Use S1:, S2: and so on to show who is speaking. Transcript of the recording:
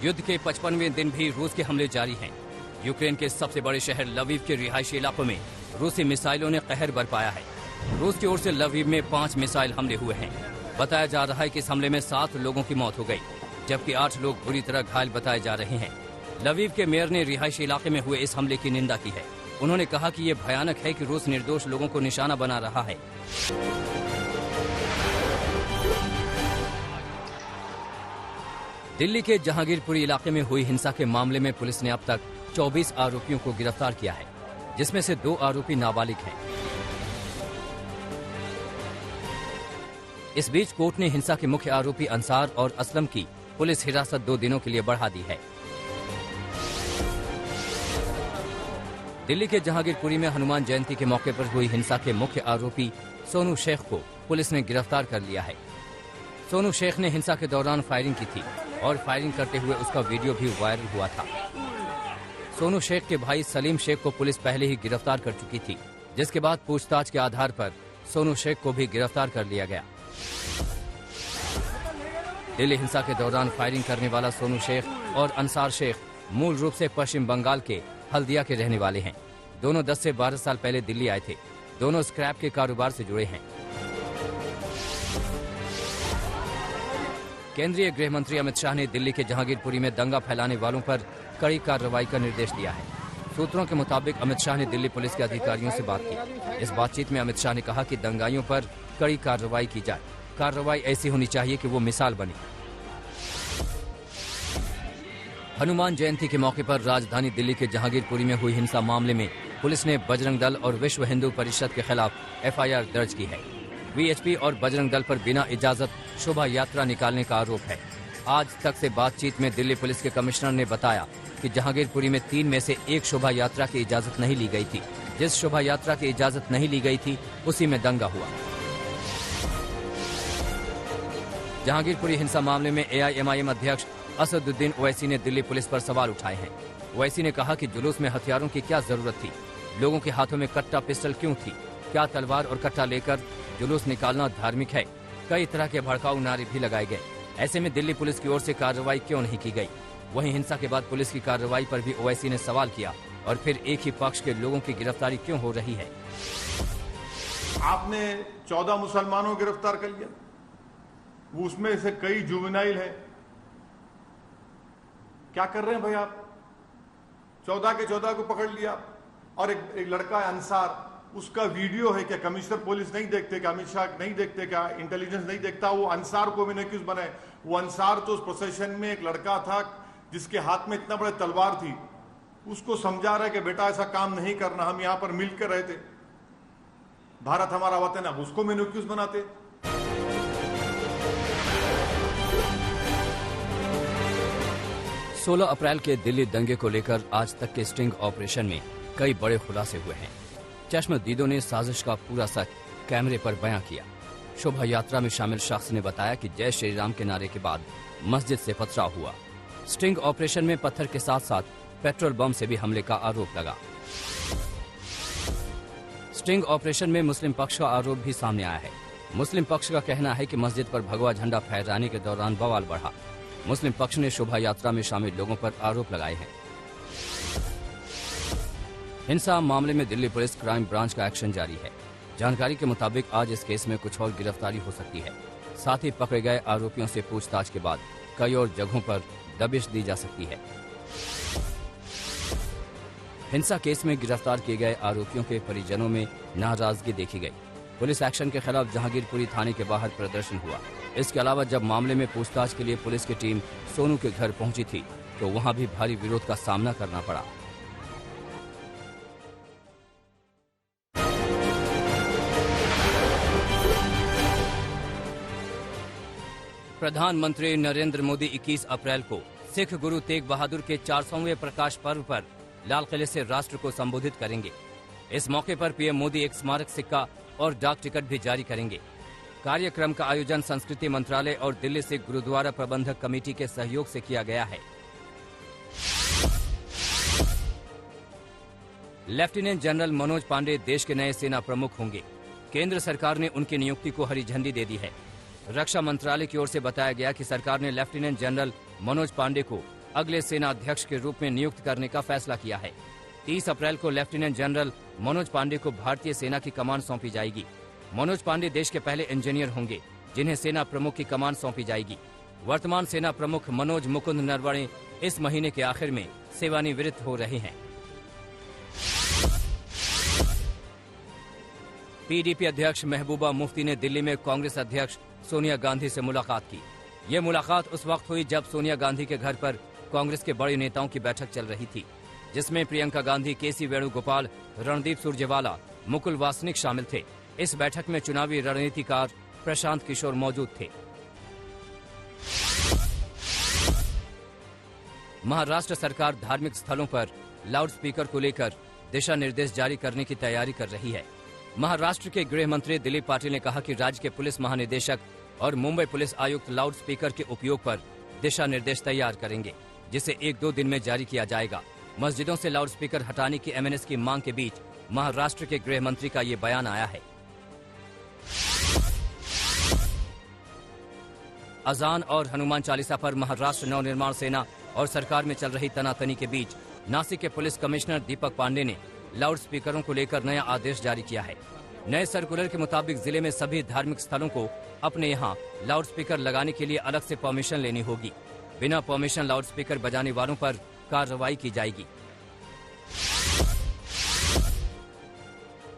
S1: युद्ध के 55वें दिन भी रूस के हमले जारी हैं। यूक्रेन के सबसे बड़े शहर लवीव के रिहायशी इलाकों में रूसी मिसाइलों ने कहर बरपाया है। रूस की ओर से लवीव में 5 मिसाइल हमले हुए हैं। बताया जा रहा है कि इस हमले में 7 लोगों की मौत हो गई, जबकि 8 लोग बुरी तरह घायल बताए जा रहे हैं। लवीव के मेयर ने रिहायशी इलाके में हुए इस हमले की निंदा की है। उन्होंने कहा कि ये भयानक है कि रूस निर्दोष लोगों को निशाना बना रहा है। दिल्ली के जहांगीरपुरी इलाके में हुई हिंसा के मामले में पुलिस ने अब तक 24 आरोपियों को गिरफ्तार किया है, जिसमें से 2 आरोपी नाबालिग हैं। इस बीच कोर्ट ने हिंसा के मुख्य आरोपी अंसार और असलम की पुलिस हिरासत 2 दिनों के लिए बढ़ा दी है। दिल्ली के जहांगीरपुरी में हनुमान जयंती के मौके पर हुई हिंसा के मुख्य आरोपी सोनू शेख को पुलिस ने गिरफ्तार कर लिया है। सोनू शेख ने हिंसा के दौरान फायरिंग की थी और फायरिंग करते हुए उसका वीडियो भी वायरल हुआ था। सोनू शेख के भाई सलीम शेख को पुलिस पहले ही गिरफ्तार कर चुकी थी, जिसके बाद पूछताछ के आधार पर सोनू शेख को भी गिरफ्तार कर लिया गया। दिल्ली हिंसा के दौरान फायरिंग करने वाला सोनू शेख और अंसार शेख मूल रूप से पश्चिम बंगाल के हल्दिया के रहने वाले हैं। दोनों 10 से 12 साल पहले दिल्ली आए थे। दोनों स्क्रैप के कारोबार से जुड़े हैं। केंद्रीय गृह मंत्री अमित शाह ने दिल्ली के जहांगीरपुरी में दंगा फैलाने वालों पर कड़ी कार्रवाई का निर्देश दिया है। सूत्रों के मुताबिक अमित शाह ने दिल्ली पुलिस के अधिकारियों से बात की। इस बातचीत में अमित शाह ने कहा कि दंगाइयों पर कड़ी कार्रवाई की जाए। कार्रवाई ऐसी होनी चाहिए कि वो मिसाल बने। हनुमान जयंती के मौके पर राजधानी दिल्ली के जहांगीरपुरी में हुई हिंसा मामले में पुलिस ने बजरंग दल और विश्व हिंदू परिषद के खिलाफ FIR दर्ज की है। VHP और बजरंग दल पर बिना इजाजत शोभा यात्रा निकालने का आरोप है। आज तक से बातचीत में दिल्ली पुलिस के कमिश्नर ने बताया कि जहांगीरपुरी में 3 में से 1 शोभा यात्रा की इजाजत नहीं ली गई थी। जिस शोभा यात्रा की इजाजत नहीं ली गई थी उसी में दंगा हुआ। जहांगीरपुरी हिंसा मामले में AIMIM अध्यक्ष असदुद्दीन ओवैसी ने दिल्ली पुलिस पर सवाल उठाए हैं। ओवैसी ने कहा कि जुलूस में हथियारों की क्या जरूरत थी, लोगों के हाथों में कट्टा पिस्टल क्यों थी, क्या तलवार और कट्टा लेकर जुलूस निकालना धार्मिक है। कई तरह के भड़काऊ नारे भी लगाए गए। ऐसे में दिल्ली पुलिस की ओर से कार्रवाई क्यों नहीं की गई। वहीं हिंसा के बाद पुलिस की कार्रवाई पर भी ओवैसी ने सवाल किया और फिर एक ही पक्ष के लोगों की गिरफ्तारी क्यों हो रही है।
S2: आपने 14 मुसलमानों को गिरफ्तार कर लिया, उसमें से कई जुवेनाइल है। क्या कर रहे हैं भाई आप? 14 के 14 को पकड़ लिया। और एक लड़का है अंसार, उसका वीडियो है। क्या कमिश्नर पुलिस नहीं देखते? क्या अमित शाह नहीं देखते? क्या इंटेलिजेंस नहीं देखता? वो अंसार को भी नहीं क्यों बनाए? वो अंसार तो उस प्रोसेशन में एक लड़का था जिसके हाथ में इतना बड़ा तलवार थी। उसको समझा रहा है कि बेटा ऐसा काम नहीं करना, हम यहां पर मिलकर रहते, भारत हमारा वतन है। अब उसको मैंने क्यों बनाते?
S1: 16 अप्रैल के दिल्ली दंगे को लेकर आज तक के स्टिंग ऑपरेशन में कई बड़े खुलासे हुए हैं। चश्मदीदों ने साजिश का पूरा सच कैमरे पर बयां किया। शोभा यात्रा में शामिल शख्स ने बताया कि जय श्री राम के नारे के बाद मस्जिद से पथराव हुआ। स्टिंग ऑपरेशन में पत्थर के साथ साथ पेट्रोल बम से भी हमले का आरोप लगा। स्टिंग ऑपरेशन में मुस्लिम पक्ष का आरोप भी सामने आया है। मुस्लिम पक्ष का कहना है कि मस्जिद पर भगवा झंडा फहराने के दौरान बवाल बढ़ा। मुस्लिम पक्ष ने शोभा यात्रा में शामिल लोगों पर आरोप लगाए हैं। हिंसा मामले में दिल्ली पुलिस क्राइम ब्रांच का एक्शन जारी है। जानकारी के मुताबिक आज इस केस में कुछ और गिरफ्तारी हो सकती है। साथ ही पकड़े गए आरोपियों से पूछताछ के बाद कई और जगहों पर दबिश दी जा सकती है। हिंसा केस में गिरफ्तार किए गए आरोपियों के परिजनों में नाराजगी देखी गई। पुलिस एक्शन के खिलाफ जहांगीरपुरी थाने के बाहर प्रदर्शन हुआ। इसके अलावा जब मामले में पूछताछ के लिए पुलिस की टीम सोनू के घर पहुंची थी तो वहां भी भारी विरोध का सामना करना पड़ा। प्रधानमंत्री नरेंद्र मोदी 21 अप्रैल को सिख गुरु तेग बहादुर के 400वें प्रकाश पर्व पर लाल किले से राष्ट्र को संबोधित करेंगे। इस मौके पर पीएम मोदी एक स्मारक सिक्का और डाक टिकट भी जारी करेंगे। कार्यक्रम का आयोजन संस्कृति मंत्रालय और दिल्ली सिख गुरुद्वारा प्रबंधक कमेटी के सहयोग से किया गया है। लेफ्टिनेंट जनरल मनोज पांडे देश के नए सेना प्रमुख होंगे। केंद्र सरकार ने उनकी नियुक्ति को हरी झंडी दे दी है। रक्षा मंत्रालय की ओर से बताया गया कि सरकार ने लेफ्टिनेंट जनरल मनोज पांडे को अगले सेना अध्यक्ष के रूप में नियुक्त करने का फैसला किया है। 30 अप्रैल को लेफ्टिनेंट जनरल मनोज पांडे को भारतीय सेना की कमान सौंपी जाएगी। मनोज पांडे देश के पहले इंजीनियर होंगे जिन्हें सेना प्रमुख की कमान सौंपी जाएगी। वर्तमान सेना प्रमुख मनोज मुकुंद नरवणे इस महीने के आखिर में सेवानिवृत्त हो रहे हैं। पीडीपी अध्यक्ष महबूबा मुफ्ती ने दिल्ली में कांग्रेस अध्यक्ष सोनिया गांधी से मुलाकात की। ये मुलाकात उस वक्त हुई जब सोनिया गांधी के घर पर कांग्रेस के बड़े नेताओं की बैठक चल रही थी, जिसमें प्रियंका गांधी, केसी वेणुगोपाल, रणदीप सुरजेवाला, मुकुल वासनिक शामिल थे। इस बैठक में चुनावी रणनीतिकार प्रशांत किशोर मौजूद थे। महाराष्ट्र सरकार धार्मिक स्थलों पर लाउडस्पीकर को लेकर दिशा निर्देश जारी करने की तैयारी कर रही है। महाराष्ट्र के गृह मंत्री दिलीप पाटिल ने कहा कि राज्य के पुलिस महानिदेशक और मुंबई पुलिस आयुक्त लाउडस्पीकर के उपयोग पर दिशा निर्देश तैयार करेंगे, जिसे 1-2 दिन में जारी किया जाएगा। मस्जिदों से लाउडस्पीकर हटाने की एमएनएस की मांग के बीच महाराष्ट्र के गृह मंत्री का ये बयान आया है। अजान और हनुमान चालीसा पर महाराष्ट्र नवनिर्माण सेना और सरकार में चल रही तनातनी के बीच नासिक के पुलिस कमिश्नर दीपक पांडे ने लाउडस्पीकरों को लेकर नया आदेश जारी किया है। नए सर्कुलर के मुताबिक जिले में सभी धार्मिक स्थलों को अपने यहाँ लाउडस्पीकर लगाने के लिए अलग से परमिशन लेनी होगी। बिना परमिशन लाउडस्पीकर बजाने वालों पर कार्रवाई की जाएगी।